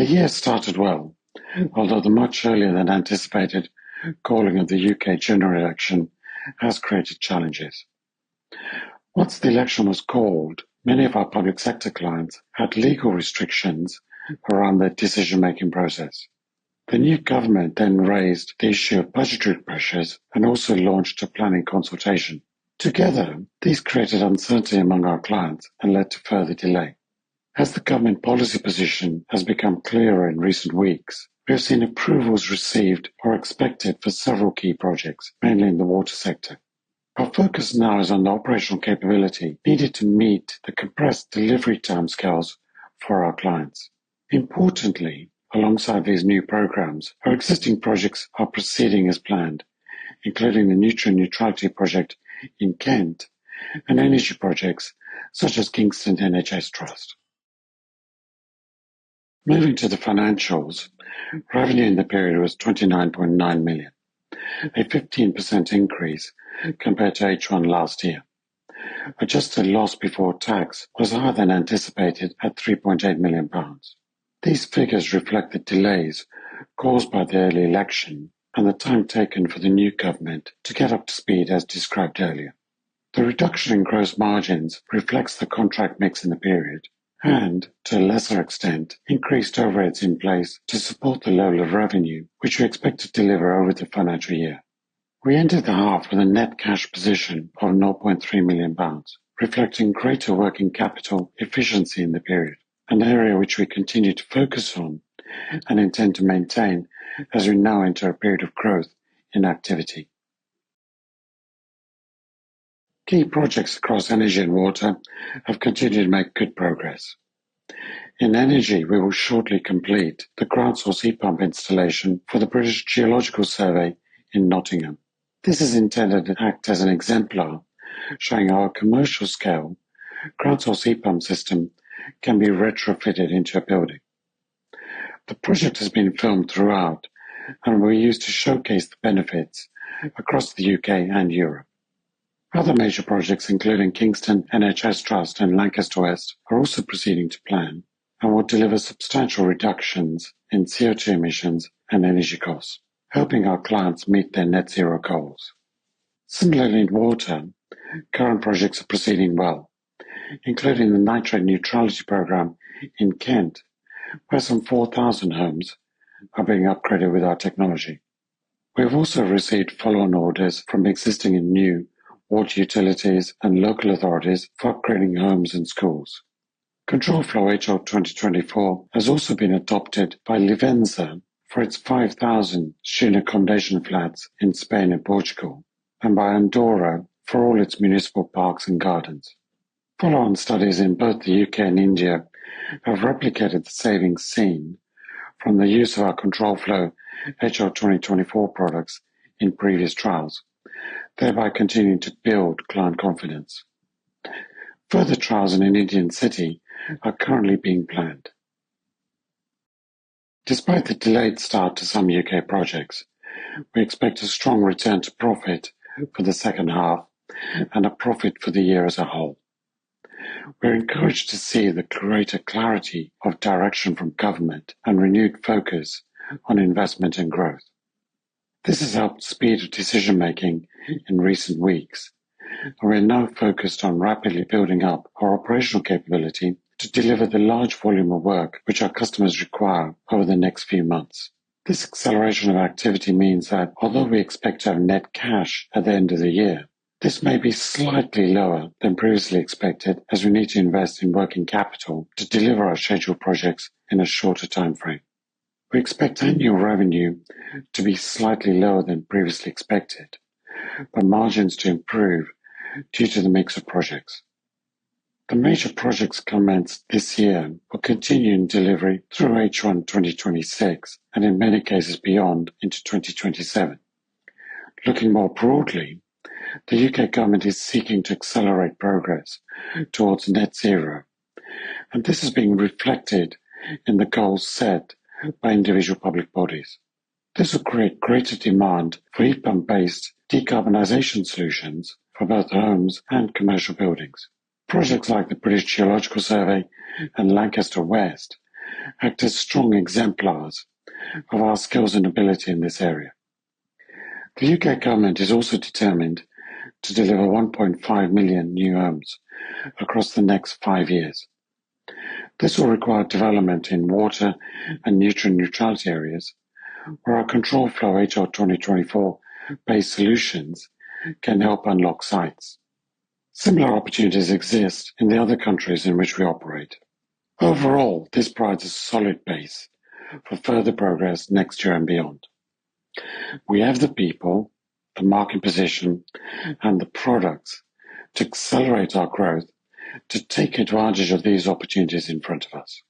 year started well, although the much earlier than anticipated calling of the UK general election has created challenges. Once the election was called, many of our public sector clients had legal restrictions around their decision-making process. The new government then raised the issue of budgetary pressures and also launched a planning consultation. Together, these created uncertainty among our clients and led to further delay. As the government policy position has become clearer in recent weeks, we have seen approvals received or expected for several key projects, mainly in the water sector. Our focus now is on the operational capability needed to meet the compressed delivery timescales for our clients. Importantly, alongside these new programs, our existing projects are proceeding as planned, including the nutrient neutrality project in Kent and energy projects such as Kingston NHS Trust. Moving to the financials, revenue in the period was £29.9 million, a 15% increase compared to H1 last year. Adjusted loss before tax was higher than anticipated at £3.8 million. These figures reflect the delays caused by the early election and the time taken for the new government to get up to speed as described earlier. The reduction in gross margins reflects the contract mix in the period and, to a lesser extent, increased overheads in place to support the level of revenue which we expect to deliver over the financial year. We ended the half with a net cash position of £0.3 million, reflecting greater working capital efficiency in the period, an area which we continue to focus on and intend to maintain as we now enter a period of growth in activity. Key projects across energy and water have continued to make good progress. In energy, we will shortly complete the ground source heat pump installation for the British Geological Survey in Nottingham. This is intended to act as an exemplar, showing how a commercial scale ground source heat pump system can be retrofitted into a building. The project has been filmed throughout and will be used to showcase the benefits across the UK and Europe. Other major projects, including Kingston NHS Trust and Lancaster West, are also proceeding to plan and will deliver substantial reductions in CO2 emissions and energy costs, helping our clients meet their net zero goals. Similarly, in water, current projects are proceeding well, including the nitrate neutrality program in Kent, where some 4,000 homes are being upgraded with our technology. We have also received follow-on orders from existing and new water utilities and local authorities for upgrading homes and schools. Control Flow HR 2024 has also been adopted by Livenza for its 5,000 student accommodation flats in Spain and Portugal, and by Andorra for all its municipal parks and gardens. Follow-on studies in both the UK and India have replicated the savings seen from the use of our Control Flow HR 2024 products in previous trials, thereby continuing to build client confidence. Further trials in an Indian city are currently being planned. Despite the delayed start to some UK projects, we expect a strong return to profit for the second half and a profit for the year as a whole. We're encouraged to see the greater clarity of direction from government and renewed focus on investment and growth. This has helped speed decision-making in recent weeks, and we're now focused on rapidly building up our operational capability to deliver the large volume of work which our customers require over the next few months. This acceleration of activity means that although we expect to have net cash at the end of the year, this may be slightly lower than previously expected as we need to invest in working capital to deliver our scheduled projects in a shorter time frame. We expect annual revenue to be slightly lower than previously expected, but margins to improve due to the mix of projects. The major projects commenced this year will continue in delivery through H1 2026 and in many cases beyond into 2027. Looking more broadly, the UK government is seeking to accelerate progress towards net zero, and this is being reflected in the goals set by individual public bodies. This will create greater demand for heat pump-based decarbonisation solutions for both homes and commercial buildings. Projects like the British Geological Survey and Lancaster West act as strong exemplars of our skills and ability in this area. The UK government is also determined to deliver 1.5 million new homes across the next 5 years. This will require development in water and nutrient neutrality areas, where our control flow HR 2024 based solutions can help unlock sites. Similar opportunities exist in the other countries in which we operate. Overall, this provides a solid base for further progress next year and beyond. We have the people, the market position, and the products to accelerate our growth, to take advantage of these opportunities in front of us.